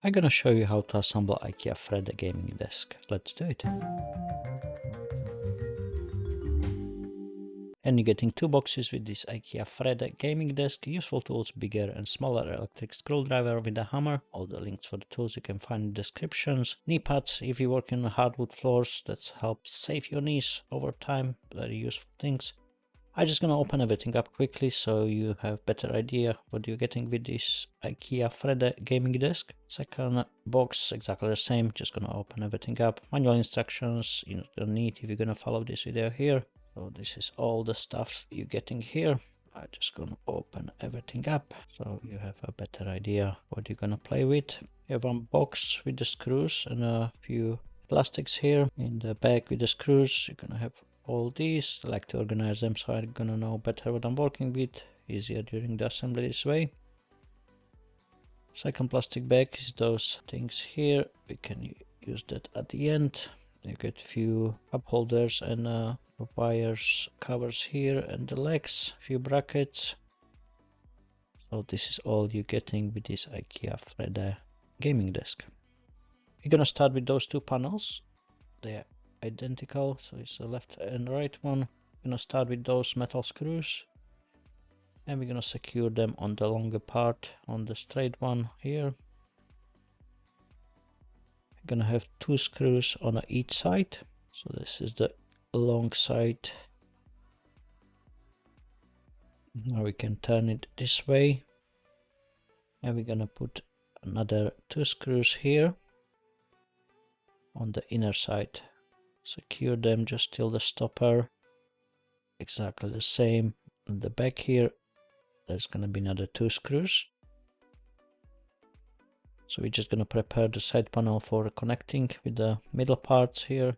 I'm gonna show you how to assemble IKEA FREDDE Gaming Desk. Let's do it. And you're getting two boxes with this IKEA FREDDE Gaming Desk, useful tools, bigger and smaller electric screwdriver with a hammer. All the links for the tools you can find in the descriptions. Knee pads if you work on hardwood floors, that helps save your knees over time. Very useful things. I'm just gonna open everything up quickly so you have better idea what you're getting with this IKEA FREDDE Gaming Desk. Second box, exactly the same, just gonna open everything up. Manual instructions, you don't need if you're gonna follow this video here. So this is all the stuff you're getting here. I'm just gonna open everything up so you have a better idea what you're gonna play with. You have one box with the screws and a few plastics here. In the back with the screws, you're gonna have all these. I like to organize them so I'm gonna know better what I'm working with. Easier during the assembly this way. Second plastic bag is those things here. We can use that at the end. You get few cup holders and wires covers here and the legs, few brackets. So this is all you're getting with this IKEA FREDDE Gaming Desk. You're gonna start with those two panels. They're identical, so it's the left and right one. We're gonna start with those metal screws and we're gonna secure them on the longer part, on the straight one here. We're gonna have two screws on each side, so this is the long side. Now we can turn it this way and we're gonna put another two screws here on the inner side. Secure them just till the stopper. Exactly the same in the back here. There's gonna be another two screws. So we're just gonna prepare the side panel for connecting with the middle parts here.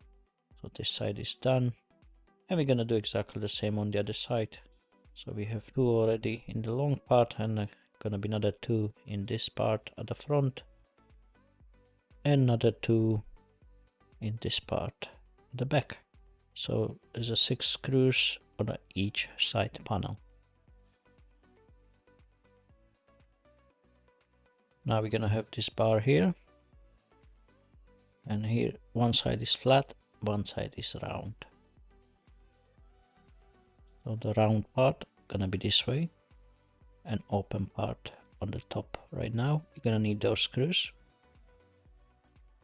So this side is done. And we're gonna do exactly the same on the other side. So we have two already in the long part and gonna be another two in this part at the front. And another two in this part at the back. So there's a 6 screws on each side panel. Now we're gonna have this bar here. And here one side is flat, one side is round. So the round part gonna be this way, and open part on the top. Right now you're gonna need those screws,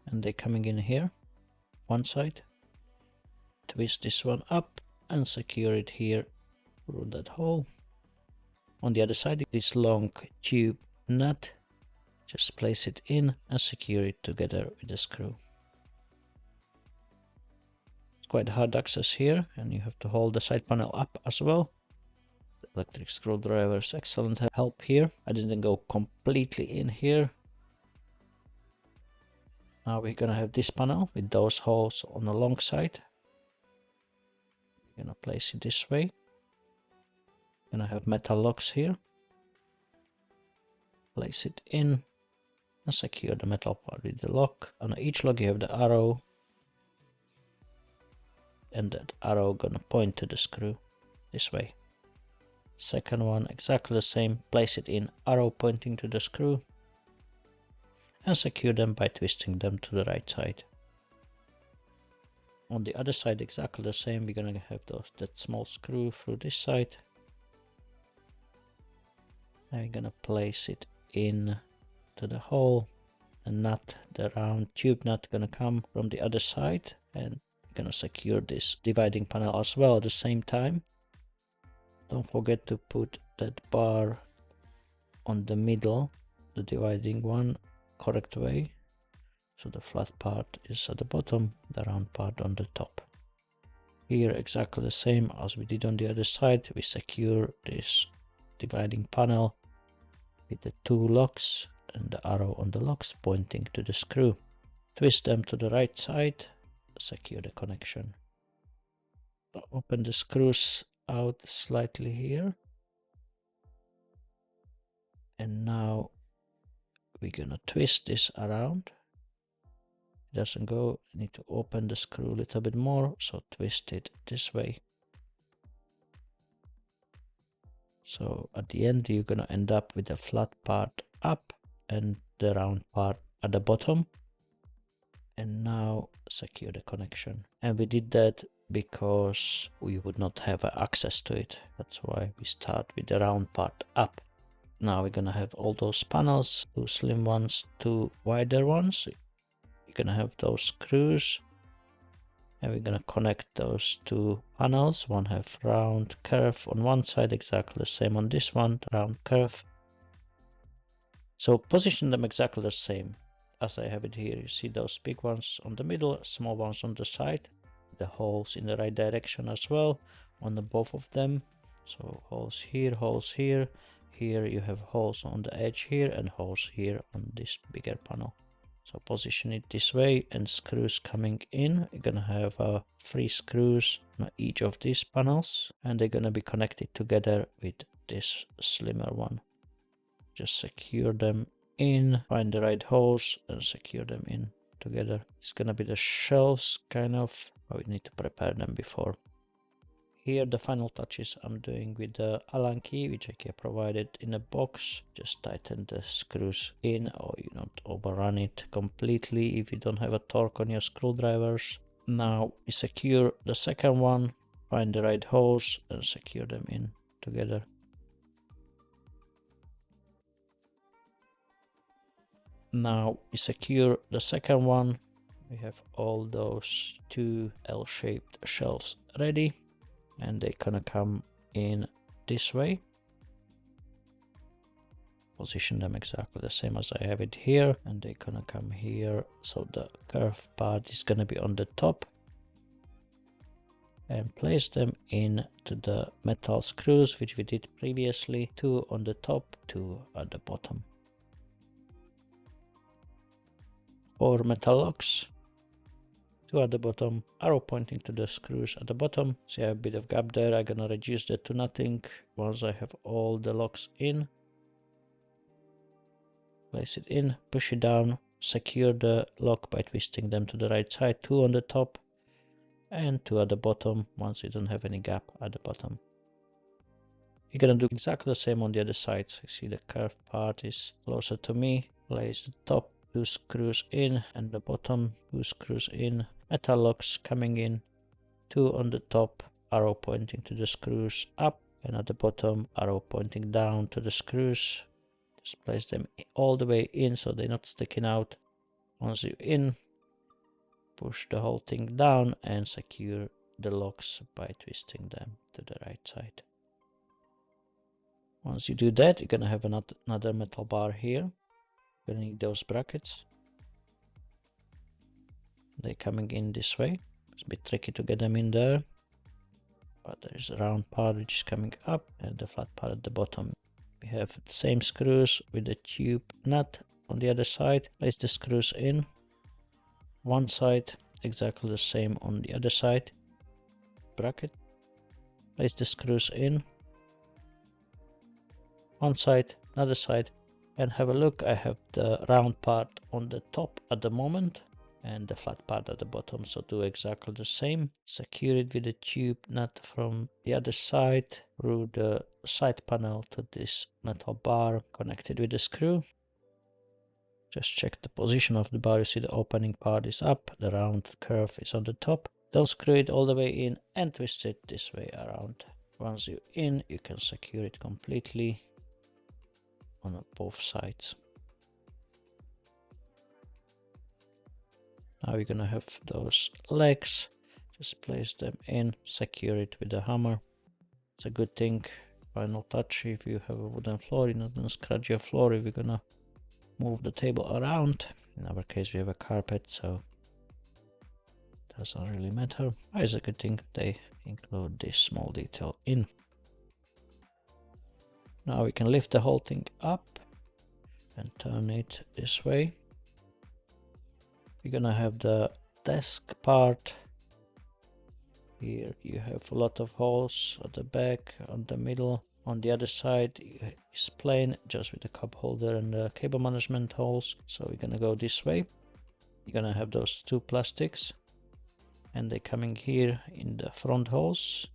and they're coming in here, one side. Twist this one up and secure it here through that hole. On the other side, this long tube nut, just place it in and secure it together with the screw. Quite hard access here, and you have to hold the side panel up as well. The electric screwdriver is excellent help here. I didn't go completely in here. Now we're gonna have this panel with those holes on the long side. We're gonna place it this way. Gonna have metal locks here. Place it in and secure the metal part with the lock. On each lock you have the arrow, and that arrow gonna point to the screw this way. Second one exactly the same, place it in, arrow pointing to the screw, and secure them by twisting them to the right side. On the other side exactly the same, we're gonna have that small screw through this side, and we're gonna place it in to the hole. The nut, the round tube nut, gonna come from the other side, and gonna secure this dividing panel as well at the same time. Don't forget to put that bar on the middle, the dividing one, correct way. So the flat part is at the bottom, the round part on the top. Here exactly the same as we did on the other side. We secure this dividing panel with the two locks and the arrow on the locks pointing to the screw. Twist them to the right side. Secure the connection. Open the screws out slightly here, and now we're gonna twist this around. It doesn't go, you need to open the screw a little bit more, so twist it this way. So at the end you're gonna end up with the flat part up and the round part at the bottom. And now secure the connection. And we did that because we would not have access to it. That's why we start with the round part up. Now we're gonna have all those panels, 2 slim ones, 2 wider ones. You're gonna have those screws, and we're gonna connect those 2 panels. One have round curve on one side, exactly the same on this one, round curve. So position them exactly the same as I have it here. You see those big ones on the middle, small ones on the side, the holes in the right direction as well on the both of them. So holes here, holes here. Here you have holes on the edge here and holes here on this bigger panel. So position it this way, and screws coming in. You're gonna have 3 screws on each of these panels, and they're gonna be connected together with this slimmer one. Just secure them in, find the right holes and secure them in together. It's gonna be the shelves kind of, but we need to prepare them before. Here the final touches I'm doing with the Allen key, which IKEA provided in a box. Just tighten the screws in, or you don't overrun it completely if you don't have a torque on your screwdrivers. Now we secure the second one, find the right holes and secure them in together. Now we secure the second one. We have all those 2 L-shaped shelves ready, and they're gonna come in this way. Position them exactly the same as I have it here, and they're gonna come here. So the curved part is gonna be on the top, and place them into the metal screws, which we did previously. 2 on the top, 2 at the bottom. 4 metal locks, 2 at the bottom, arrow pointing to the screws at the bottom. See, I have a bit of gap there. I'm gonna reduce that to nothing once I have all the locks in. Place it in, push it down, secure the lock by twisting them to the right side. 2 on the top and 2 at the bottom once you don't have any gap at the bottom. You're gonna do exactly the same on the other side. So you see the curved part is closer to me. Place the top 2 screws in and the bottom 2 screws in. Metal locks coming in, 2 on the top, arrow pointing to the screws up, and at the bottom arrow pointing down to the screws. Just place them all the way in so they're not sticking out. Once you're in, push the whole thing down and secure the locks by twisting them to the right side. Once you do that, you're gonna have another metal bar here. You're gonna need those brackets. They're coming in this way. It's a bit tricky to get them in there, but there's a round part which is coming up and the flat part at the bottom. We have the same screws with the tube nut on the other side. Place the screws in. One side, exactly the same on the other side. Bracket. Place the screws in. One side, another side, and have a look. I have the round part on the top at the moment and the flat part at the bottom, so do exactly the same. Secure it with the tube nut from the other side through the side panel to this metal bar connected with the screw. Just check the position of the bar. You see the opening part is up, the round curve is on the top. Don't screw it all the way in and twist it this way around. Once you're in, you can secure it completely on both sides. Now we're gonna have those legs. Just place them in, secure it with the hammer. It's a good thing. Final touch, if you have a wooden floor, you're not gonna scratch your floor if you're gonna move the table around. In our case, we have a carpet, so it doesn't really matter. It's a good thing they include this small detail in. Now we can lift the whole thing up and turn it this way. We're gonna have the desk part. Here you have a lot of holes at the back, on the middle. On the other side is plain, just with the cup holder and the cable management holes. So we're gonna go this way. You're gonna have those 2 plastics, and they're coming here in the front holes.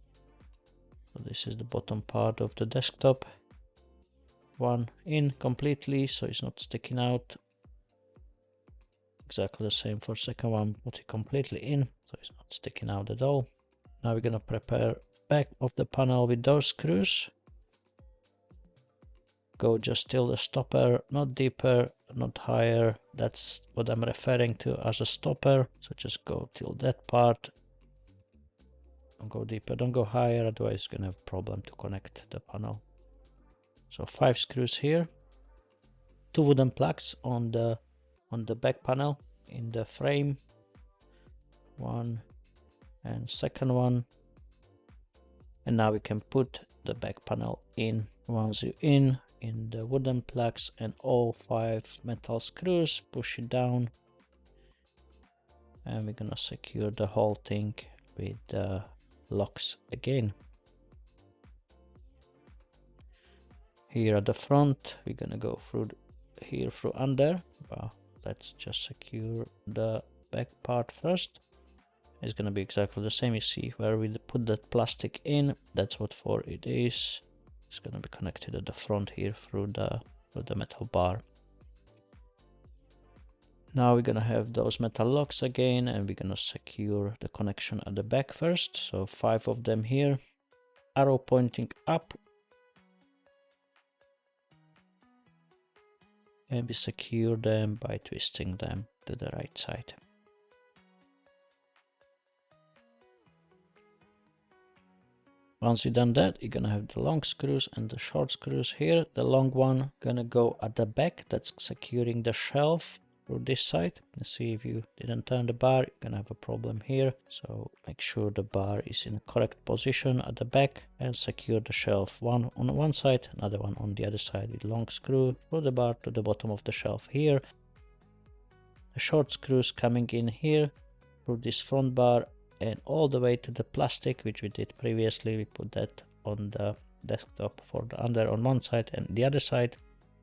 So this is the bottom part of the desktop. One in completely, so it's not sticking out. exactly the same for second one. Put it completely in so it's not sticking out at all. Now we're gonna prepare back of the panel with those screws. Go just till the stopper, not deeper, not higher. That's what I'm referring to as a stopper. So just go till that part. Don't go deeper, don't go higher, otherwise you're gonna have a problem to connect the panel. So 5 screws here. 2 wooden plugs on the back panel in the frame. One and second one. And now we can put the back panel in. Once you're in the wooden plugs and all 5 metal screws, push it down. And we're gonna secure the whole thing with the locks again. Here at the front, we're gonna go through here through under. Well, let's just secure the back part first. It's gonna be exactly the same. You see where we put that plastic in, that's what for it is. It's gonna be connected at the front here through the metal bar. Now we're gonna have those metal locks again, and we're gonna secure the connection at the back first. So 5 of them here, arrow pointing up, and we secure them by twisting them to the right side. Once you've done that, you're gonna have the long screws and the short screws here. The long one gonna go at the back, that's securing the shelf through this side. You see, if you didn't turn the bar, you're gonna have a problem here. So make sure the bar is in the correct position at the back and secure the shelf, one on one side, another one on the other side with long screw through the bar to the bottom of the shelf here. The short screws coming in here through this front bar and all the way to the plastic, which we did previously. We put that on the desktop for the under on one side, and the other side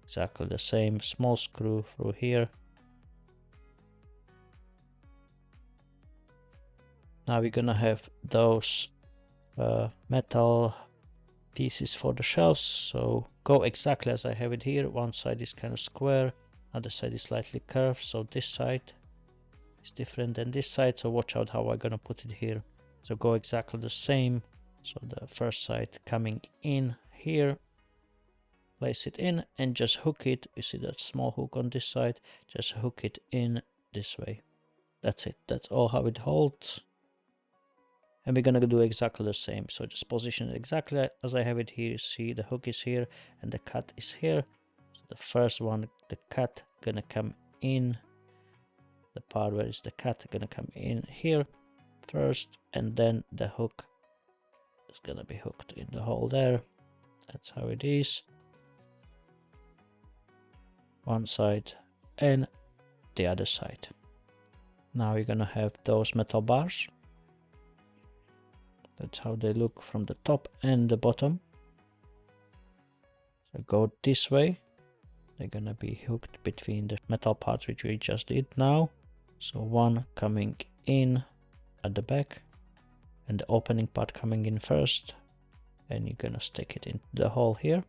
exactly the same, small screw through here. Now we're gonna have those metal pieces for the shelves, so go exactly as I have it here. One side is kind of square, other side is slightly curved, so this side is different than this side, so watch out how I'm gonna put it here. So go exactly the same. So the first side coming in here, place it in and just hook it. You see that small hook on this side, just hook it in this way. That's it, that's all how it holds. And we're gonna do exactly the same. So just position it exactly as I have it here. You see the hook is here and the cut is here. So the first one, the cut gonna come in. The part where is the cut gonna come in here first, and then the hook is gonna be hooked in the hole there. That's how it is. One side and the other side. Now you're gonna have those metal bars. That's how they look from the top and the bottom. So go this way. They're gonna be hooked between the metal parts which we just did now. So one coming in at the back and the opening part coming in first, and you're gonna stick it in the hole here.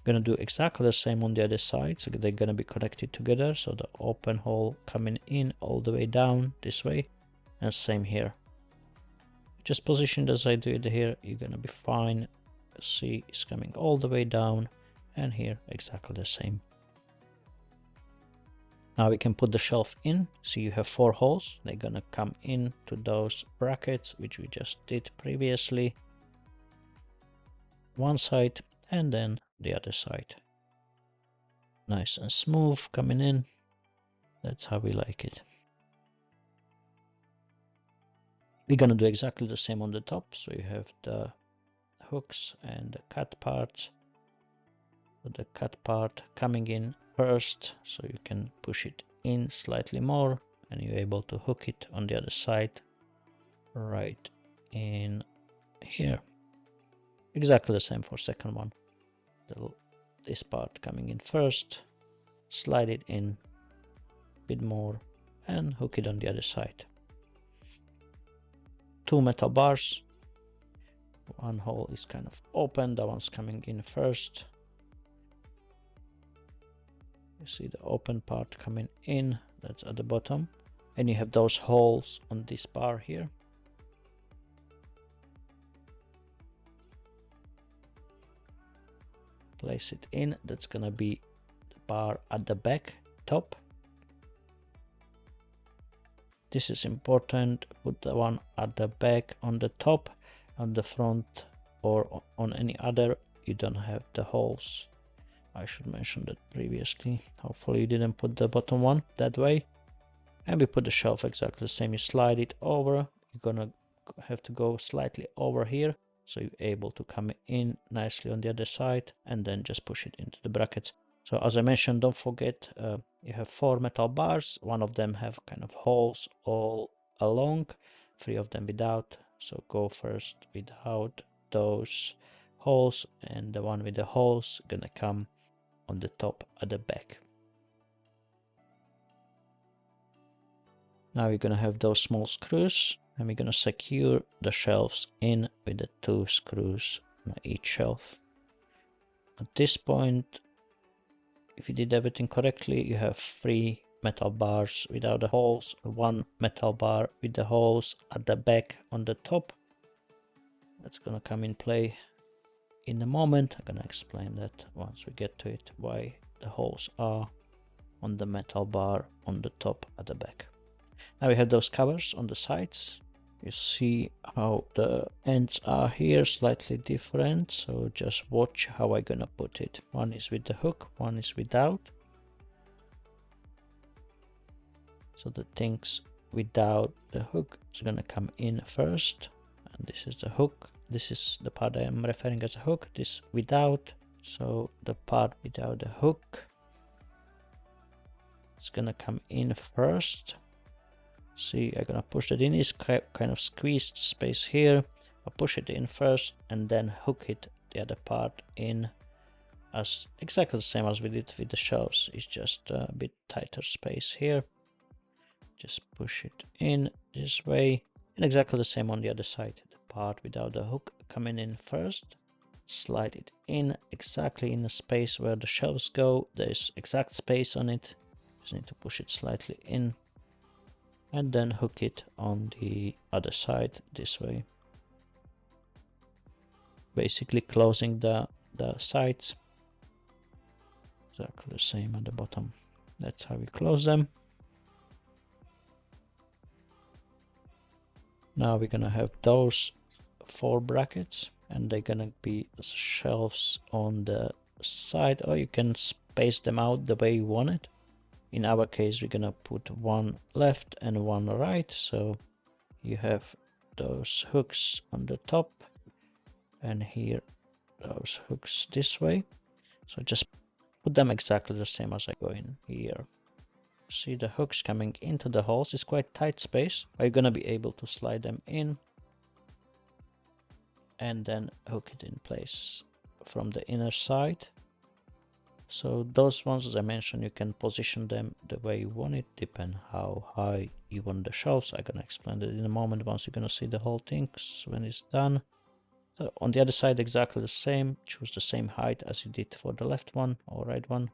Gonna do exactly the same on the other side, so they're gonna be connected together. So the open hole coming in all the way down this way, and same here. Just positioned as I do it here, you're gonna be fine. See, it's coming all the way down, and here exactly the same. Now we can put the shelf in. So you have 4 holes. They're gonna come in to those brackets which we just did previously. One side and then the other side. Nice and smooth coming in. That's how we like it. We're gonna do exactly the same on the top. So you have the hooks and the cut parts. So the cut part coming in first, so you can push it in slightly more and you're able to hook it on the other side right in here. Exactly the same for second one. This part coming in first, slide it in a bit more and hook it on the other side. 2 metal bars. One hole is kind of open, that one's coming in first. You see the open part coming in, that's at the bottom. And you have those holes on this bar here. Place it in, that's gonna be the bar at the back, top. This is important, put the one at the back on the top, on the front or on any other, you don't have the holes. I should mention that previously. Hopefully you didn't put the bottom one that way. And we put the shelf exactly the same. You slide it over. You're gonna have to go slightly over here, so you're able to come in nicely on the other side, and then just push it into the brackets. So as I mentioned, don't forget, you have 4 metal bars. One of them have kind of holes all along, 3 of them without. So go first without those holes, and the one with the holes gonna come on the top at the back. Now we're gonna have those small screws, and we're gonna secure the shelves in with the 2 screws on each shelf. At this point, if you did everything correctly, you have 3 metal bars without the holes, 1 metal bar with the holes at the back on the top. That's gonna come in play in a moment. I'm gonna explain that once we get to it, why the holes are on the metal bar on the top at the back. Now we have those covers on the sides. You see how the ends are here, slightly different, so just watch how I'm gonna put it. One is with the hook, one is without. So the things without the hook is gonna come in first, and this is the hook. This is the part I am referring as a hook, this without. So the part without the hook is gonna come in first. See, I'm gonna push it in, it's kind of squeezed space here. I'll push it in first and then hook it, the other part, in as exactly the same as we did with the shelves. It's just a bit tighter space here. Just push it in this way, and exactly the same on the other side. The part without the hook coming in first, slide it in exactly in the space where the shelves go. There's exact space on it, just need to push it slightly in, and then hook it on the other side this way, basically closing the sides. Exactly the same at the bottom. That's how we close them. Now we're gonna have those 4 brackets, and they're gonna be shelves on the side, or you can space them out the way you want it. In our case, we're gonna put 1 left and 1 right, so you have those hooks on the top, and here those hooks this way. So just put them exactly the same as I go in here. See the hooks coming into the holes. It's quite tight space. Are you gonna be able to slide them in and then hook it in place from the inner side? So those ones, as I mentioned, you can position them the way you want it, depend how high you want the shelves. I'm gonna explain that in a moment once you're gonna see the whole thing when it's done. So on the other side, exactly the same. Choose the same height as you did for the left one or right one,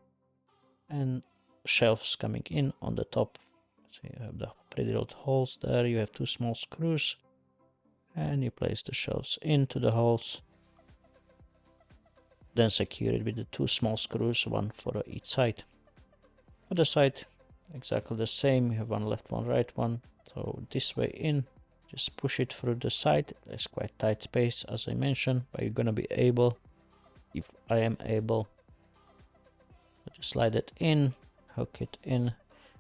and shelves coming in on the top. So you have the pretty little holes there. You have 2 small screws, and you place the shelves into the holes. Then secure it with the 2 small screws, 1 for each side. Other side, exactly the same. You have 1 left, 1 right one. So this way in, just push it through the side. There's quite tight space, as I mentioned, but you're gonna be able, if I am able, just slide it in, hook it in,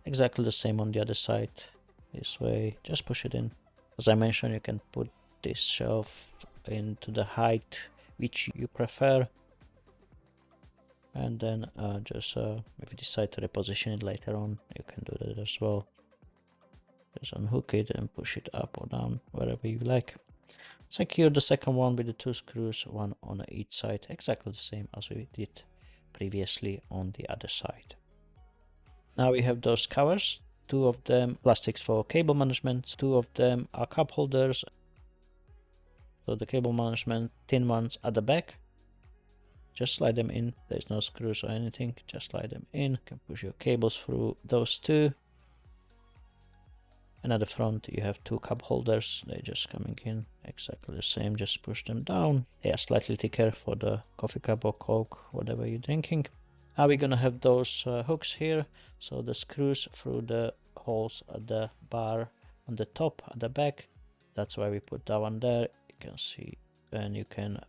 exactly the same on the other side. This way, just push it in. As I mentioned, you can put this shelf into the height which you prefer. And then if you decide to reposition it later on, you can do that as well. Just unhook it and push it up or down, wherever you like. Secure the second one with the 2 screws, 1 on each side, exactly the same as we did previously on the other side. Now we have those covers, 2 of them plastics for cable management, 2 of them are cup holders. So the cable management thin ones at the back. just slide them in. There's no screws or anything, just slide them in. You can push your cables through those two. And at the front you have two cup holders, they're just coming in exactly the same, just push them down. They are slightly thicker for the coffee cup or Coke, whatever you're drinking. Now we're gonna have those hooks here, so the screws through the holes at the bar on the top, at the back. That's why we put that one there. You can see, and you can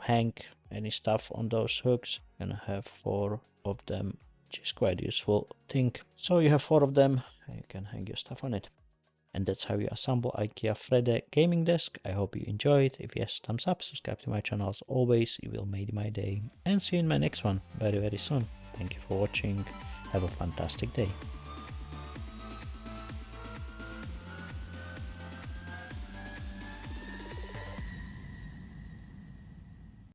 hang any stuff on those hooks. You're gonna have 4 of them, which is quite useful thing. So you have 4 of them and you can hang your stuff on it. And that's how you assemble IKEA FREDDE Gaming Desk. I hope you enjoyed. If yes, thumbs up, subscribe to my channel as always, you will make my day. And see you in my next one very soon. Thank you for watching. Have a fantastic day.